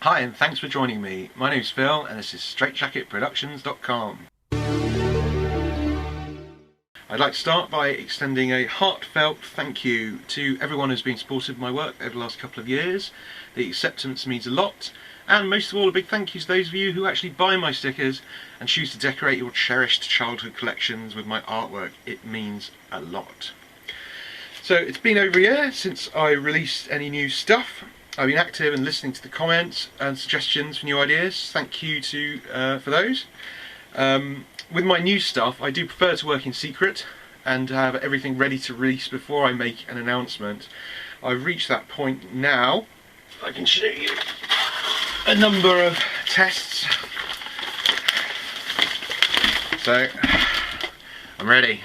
Hi and thanks for joining me. My name's Phil and this is Straitjacketproductions.com. I'd like to start by extending a heartfelt thank you to everyone who's been supportive of my work over the last couple of years. The acceptance means a lot, and most of all a big thank you to those of you who actually buy my stickers and choose to decorate your cherished childhood collections with my artwork. It means a lot. So it's been over a year since I released any new stuff. I've been active and listening to the comments and suggestions for new ideas. Thank you for those. With my new stuff, I do prefer to work in secret and have everything ready to release before I make an announcement. I've reached that point now. I can show you a number of tests. So, I'm ready.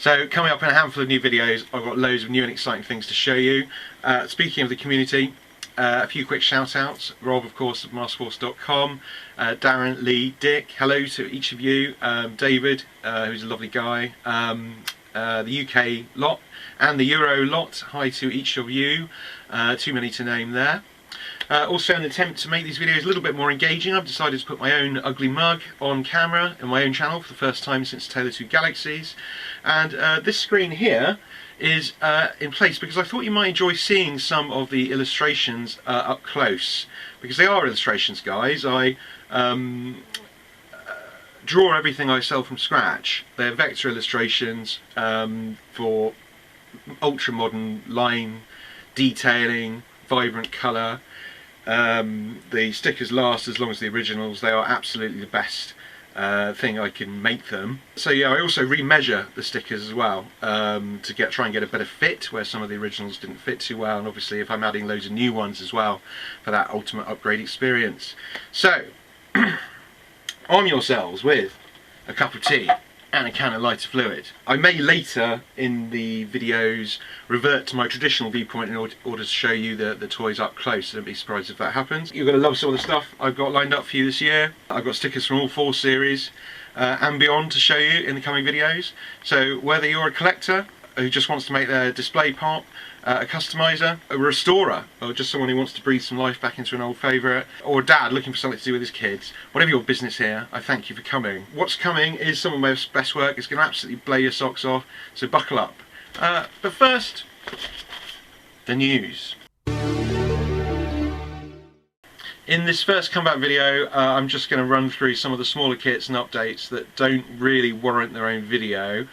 So, coming up in a handful of new videos, I've got loads of new and exciting things to show you. Speaking of the community, a few quick shout outs. Rob, of course, of maskforce.com, Darren, Lee, Dick, hello to each of you, David, who's a lovely guy, the UK lot and the Euro lot, hi to each of you, too many to name there. Also, in an attempt to make these videos a little bit more engaging, I've decided to put my own ugly mug on camera in my own channel for the first time since Taylor 2 Galaxies. And this screen here is in place because I thought you might enjoy seeing some of the illustrations up close. Because they are illustrations, guys. I draw everything I sell from scratch. They're vector illustrations for ultra-modern line detailing, vibrant colour. The stickers last as long as the originals. They are absolutely the best thing I can make them. So yeah, I also remeasure the stickers as well to try and get a better fit where some of the originals didn't fit too well, and obviously if I'm adding loads of new ones as well for that ultimate upgrade experience. So arm yourselves with a cup of tea and a can of lighter fluid. I may later in the videos revert to my traditional viewpoint in order to show you the toys up close, so don't be surprised if that happens. You're going to love some of the stuff I've got lined up for you this year. I've got stickers from all 4 series and beyond to show you in the coming videos. So whether you're a collector who just wants to make their display pop, a customiser, a restorer, or just someone who wants to breathe some life back into an old favourite, or a dad looking for something to do with his kids, whatever your business here, I thank you for coming. What's coming is some of my best work. It's going to absolutely blow your socks off, so buckle up. But first, the news. In this first comeback video, I'm just going to run through some of the smaller kits and updates that don't really warrant their own video.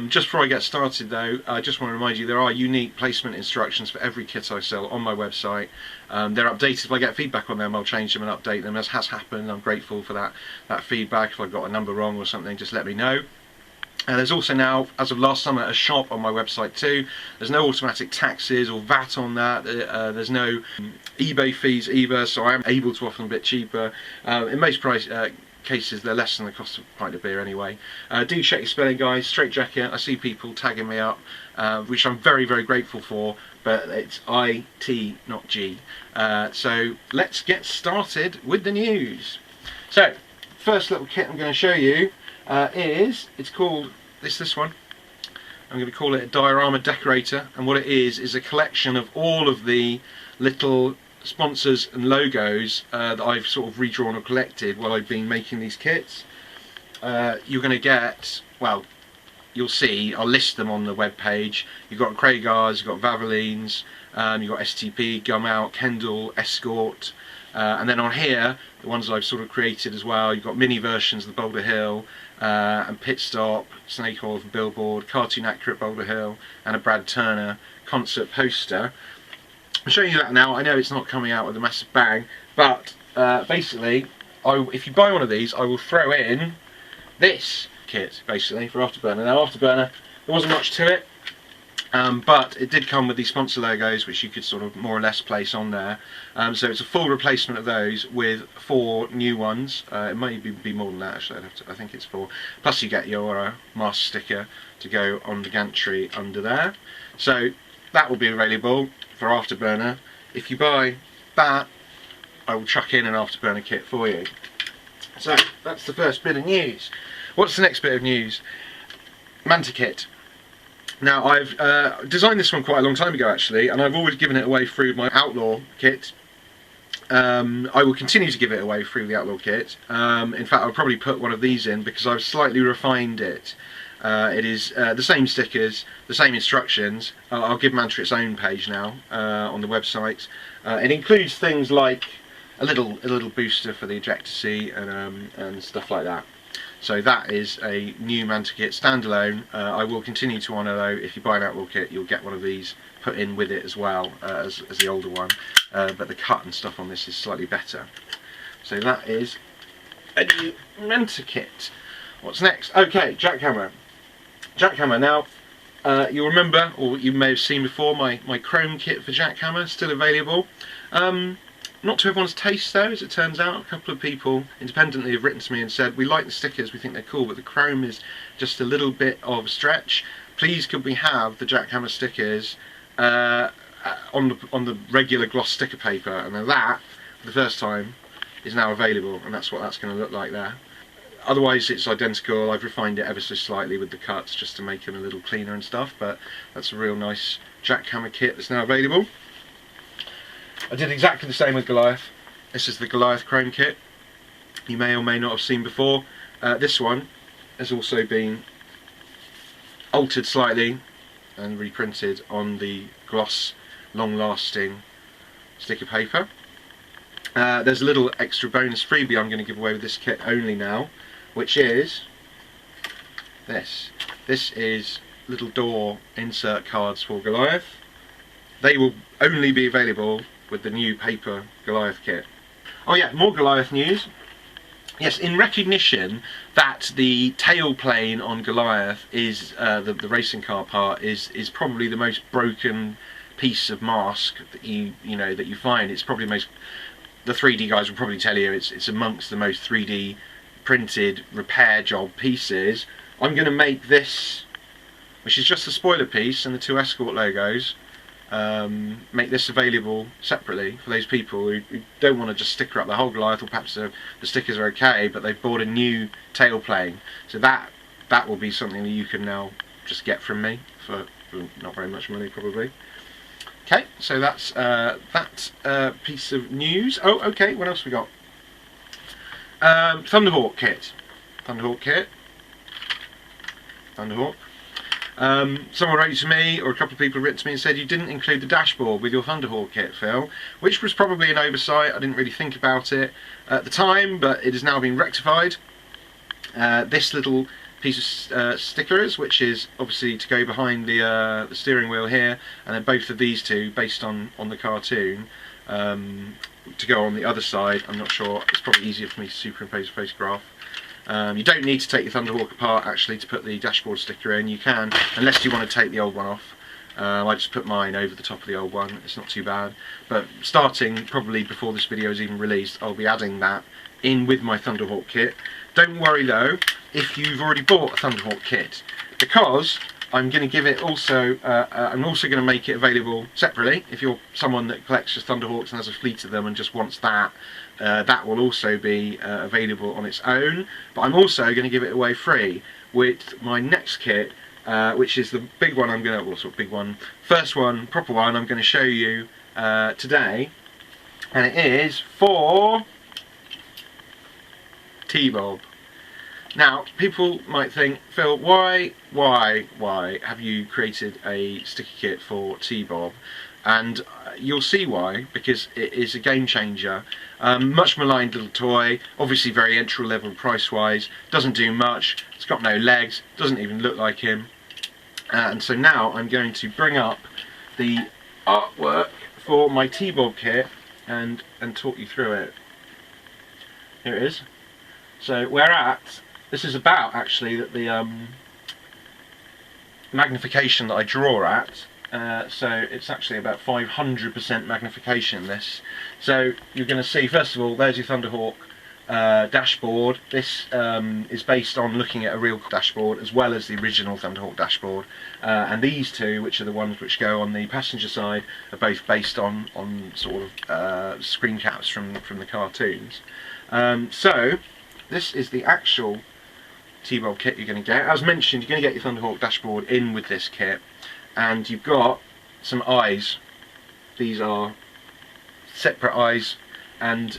Just before I get started though, I just want to remind you there are unique placement instructions for every kit I sell on my website. They're updated. If I get feedback on them, I'll change them and update them, as has happened. I'm grateful for that feedback. If I got a number wrong or something, just let me know. And there's also now, as of last summer, a shop on my website too. There's no automatic taxes or VAT on that. There's no eBay fees either, so I am able to offer them a bit cheaper. In most cases they're less than the cost of a pint of beer anyway. Do check your spelling, guys. Straitjacket, I see people tagging me up, which I'm very, very grateful for, but it's I-T, not G. So let's get started with the news. So, first little kit I'm going to show you it's called, this one, I'm going to call it a diorama decorator, and what it is a collection of all of the little sponsors and logos that I've sort of redrawn or collected while I've been making these kits. You're going to get, well, you'll see, I'll list them on the web page. You've got Kraigars, you've got Vavelines, you've got STP, Gum Out, Kendall, Escort, and then on here, the ones that I've sort of created as well, you've got mini versions of the Boulder Hill, and Pit Stop, Snake Oil from Billboard, Cartoon Accurate Boulder Hill, and a Brad Turner concert poster. I'm showing you that now. I know it's not coming out with a massive bang, but basically, if you buy one of these, I will throw in this kit, basically, for Afterburner. Now, Afterburner, there wasn't much to it, but it did come with these sponsor logos, which you could sort of more or less place on there. So it's a full replacement of those with 4 new ones. It might be more than that, actually. I think it's 4. Plus you get your mask sticker to go on the gantry under there. So that will be available for Afterburner. If you buy that, I will chuck in an Afterburner kit for you. So that's the first bit of news. What's the next bit of news? Manta Kit. Now, I've designed this one quite a long time ago actually, and I've always given it away through my Outlaw Kit. I will continue to give it away through the Outlaw Kit. In fact, I'll probably put one of these in because I've slightly refined it. It is the same stickers, the same instructions. I'll give Manta its own page now on the website. It includes things like a little booster for the ejector seat and stuff like that. So that is a new Manta kit standalone. I will continue to honour though, if you buy an Outlaw kit you'll get one of these put in with it as well as the older one, but the cut and stuff on this is slightly better. So that is a new Manta kit. What's next? Okay, Jackhammer. Jackhammer. Now you'll remember, or you may have seen before, my chrome kit for Jackhammer still available. Not to everyone's taste though, as it turns out. A couple of people independently have written to me and said, we like the stickers, we think they're cool, but the chrome is just a little bit of a stretch. Please could we have the Jackhammer stickers on the regular gloss sticker paper? And then that, for the first time, is now available, and that's what that's going to look like there. Otherwise it's identical. I've refined it ever so slightly with the cuts just to make them a little cleaner and stuff, but that's a real nice Jackhammer kit that's now available. I did exactly the same with Goliath. This is the Goliath chrome kit. You may or may not have seen before. This one has also been altered slightly and reprinted on the gloss long-lasting sticker paper. There's a little extra bonus freebie I'm going to give away with this kit only now, which is this. This is little door insert cards for Goliath. They will only be available with the new paper Goliath kit. Oh yeah, more Goliath news. Yes, in recognition that the tail plane on Goliath is the racing car part is probably the most broken piece of mask that you find. It's probably the 3D guys will probably tell you it's amongst the most 3D printed repair job pieces. I'm going to make this, which is just the spoiler piece and the two Escort logos, make this available separately for those people who don't want to just sticker up the whole Goliath, or perhaps the stickers are okay but they've bought a new tail plane. So that will be something that you can now just get from me for not very much money probably. Okay, so that's that piece of news. Oh, okay, what else we got? Thunderhawk kit. Thunderhawk kit. Thunderhawk. Someone wrote to me, or a couple of people wrote to me and said you didn't include the dashboard with your Thunderhawk kit, Phil, which was probably an oversight. I didn't really think about it at the time, but it has now been rectified. This little piece of stickers, which is obviously to go behind the steering wheel here, and then both of these two based on the cartoon to go on the other side. I'm not sure, it's probably easier for me to superimpose a photograph. You don't need to take your Thunderhawk apart actually to put the dashboard sticker in. You can, unless you want to take the old one off. I just put mine over the top of the old one, it's not too bad. But starting probably before this video is even released, I'll be adding that in with my Thunderhawk kit. Don't worry though if you've already bought a Thunderhawk kit, because I'm going to give it also, I'm also going to make it available separately. If you're someone that collects just Thunderhawks and has a fleet of them and just wants that, that will also be available on its own. But I'm also going to give it away free with my next kit, which is the big one I'm going to, well, sort of big one, first one, proper one I'm going to show you today. And it is for T-Bob. Now, people might think, Phil, why have you created a sticker kit for T-Bob? And you'll see why, because it is a game changer. Much maligned little toy, obviously very entry level price wise, doesn't do much, it's got no legs, doesn't even look like him. And so now I'm going to bring up the artwork for my T-Bob kit and talk you through it. Here it is. So we're at, this is about actually that the magnification that I draw at. So it's actually about 500% magnification, this. So you're going to see, first of all, there's your Thunderhawk dashboard. This is based on looking at a real dashboard as well as the original Thunderhawk dashboard. And these two, which are the ones which go on the passenger side, are both based on sort of screen caps from the cartoons. So this is the actual T-Bob kit you're going to get. As mentioned, you're going to get your Thunderhawk dashboard in with this kit. And you've got some eyes. These are separate eyes and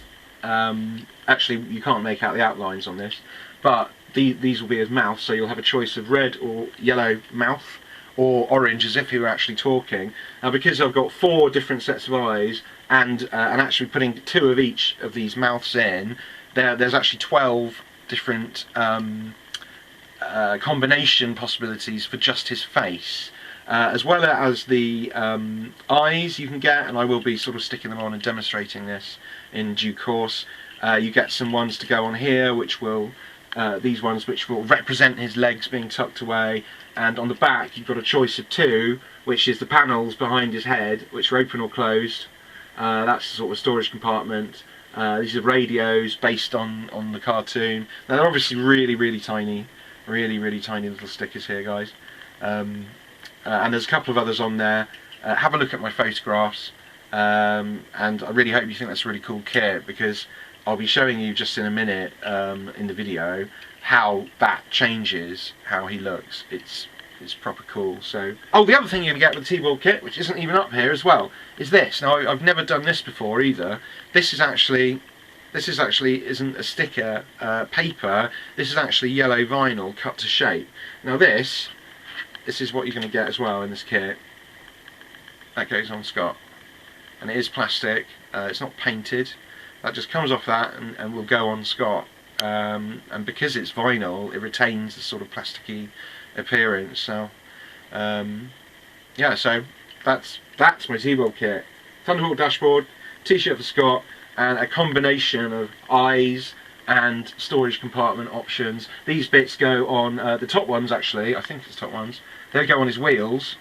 actually you can't make out the outlines on this, but these will be his mouth, so you'll have a choice of red or yellow mouth, or orange as if he were actually talking. Now because I've got 4 different sets of eyes, and actually putting 2 of each of these mouths in, there's actually 12 different combination possibilities for just his face, as well as the eyes you can get, and I will be sort of sticking them on and demonstrating this in due course. You get some ones to go on here which will these ones which will represent his legs being tucked away, and on the back you've got a choice of 2, which is the panels behind his head, which are open or closed. That's the sort of storage compartment. These are radios based on the cartoon. Now they're obviously really tiny, really tiny little stickers here, guys. And there's a couple of others on there. Have a look at my photographs, and I really hope you think that's a really cool kit, because I'll be showing you just in a minute in the video how that changes how he looks. It's proper cool. So, oh, the other thing you're going to get with the T-Ball kit, which isn't even up here as well, is this. Now I've never done this before either. This is actually isn't a sticker paper. This is actually yellow vinyl cut to shape. Now this is what you're going to get as well in this kit. That goes on Scott, and it is plastic. It's not painted. That just comes off that and will go on Scott. And because it's vinyl, it retains the sort of plasticky appearance. So yeah, so that's my T-Ball kit. Thunderbolt dashboard, t-shirt for Scott, and a combination of eyes and storage compartment options. These bits go on the top ones, actually, I think it's top ones, they go on his wheels,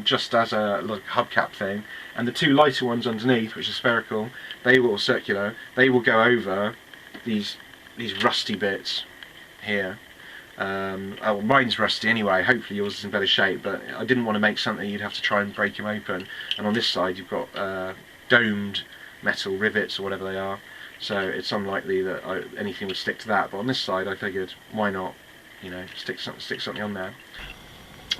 just as a like hubcap thing, and the 2 lighter ones underneath, which are spherical, they will circular, they will go over these rusty bits here. Oh, mine's rusty anyway, hopefully yours is in better shape, but I didn't want to make something you'd have to try and break them open. And on this side you've got domed metal rivets or whatever they are, so it's unlikely that anything would stick to that. But on this side I figured, why not, you know, stick something on there.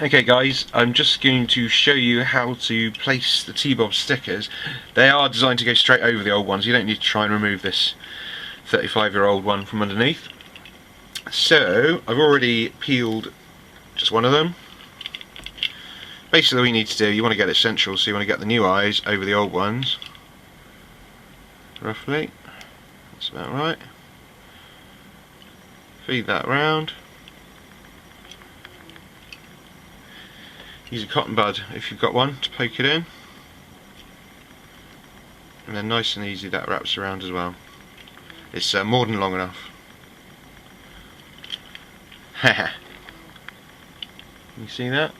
Okay guys, I'm just going to show you how to place the T-Bob stickers. They are designed to go straight over the old ones. You don't need to try and remove this 35-year-old one from underneath. So I've already peeled just one of them. Basically all you need to do, you want to get it central, so you want to get the new eyes over the old ones, roughly. That's about right. Feed that around. Use a cotton bud if you've got one to poke it in, and then nice and easy that wraps around as well. It's more than long enough. You see that?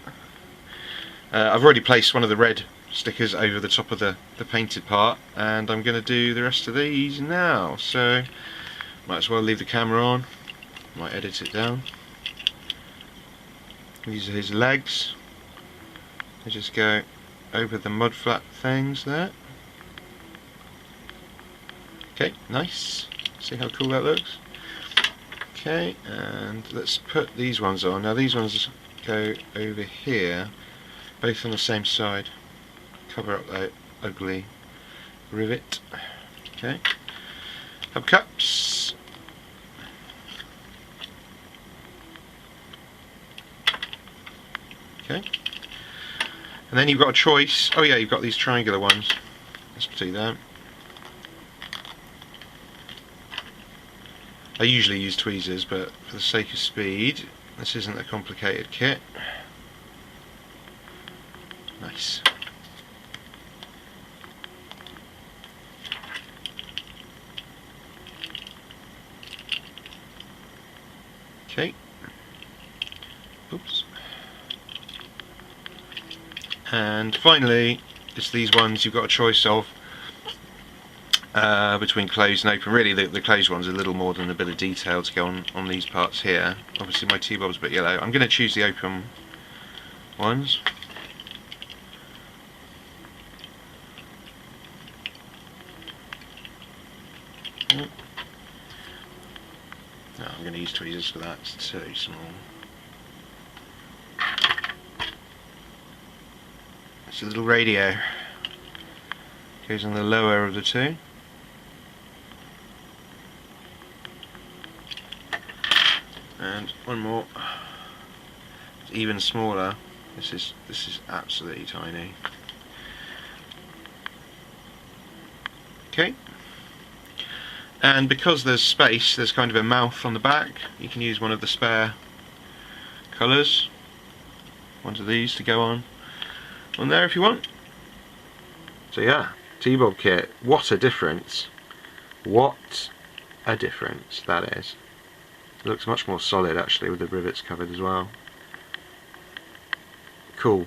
I've already placed one of the red stickers over the top of the painted part, and I'm going to do the rest of these now, so might as well leave the camera on, might edit it down. These are his legs. They just go over the mud flat things there. Okay, nice. See how cool that looks? Okay, and let's put these ones on. Now these ones go over here, both on the same side. Cover up that ugly rivet. Okay. Hubcaps. Okay. And then you've got a choice. Oh yeah, you've got these triangular ones. Let's do that. I usually use tweezers, but for the sake of speed, this isn't a complicated kit. Nice. Okay. Oops. And finally, it's these ones you've got a choice of between closed and open. Really, the closed one's a little more than a bit of detail to go on these parts here. Obviously my T-Bob's a bit yellow. I'm going to choose the open ones. No, I'm going to use tweezers for that, it's too small. It's a little radio. Goes on the lower of the two. And one more. It's even smaller. This is absolutely tiny. Okay. And because there's space, there's kind of a mouth on the back. You can use one of the spare colours, one of these to go on there if you want. So yeah, T-Bob kit. What a difference! What a difference that is. It looks much more solid actually with the rivets covered as well. Cool.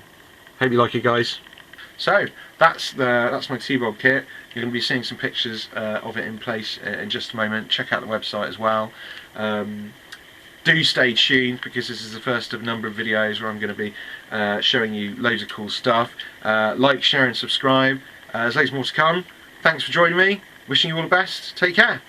Hope you like it, guys. So that's my T-Bob kit. You're going to be seeing some pictures of it in place in just a moment. Check out the website as well. Do stay tuned because this is the first of a number of videos where I'm going to be showing you loads of cool stuff. Like, share and subscribe. There's loads more to come. Thanks for joining me. Wishing you all the best. Take care.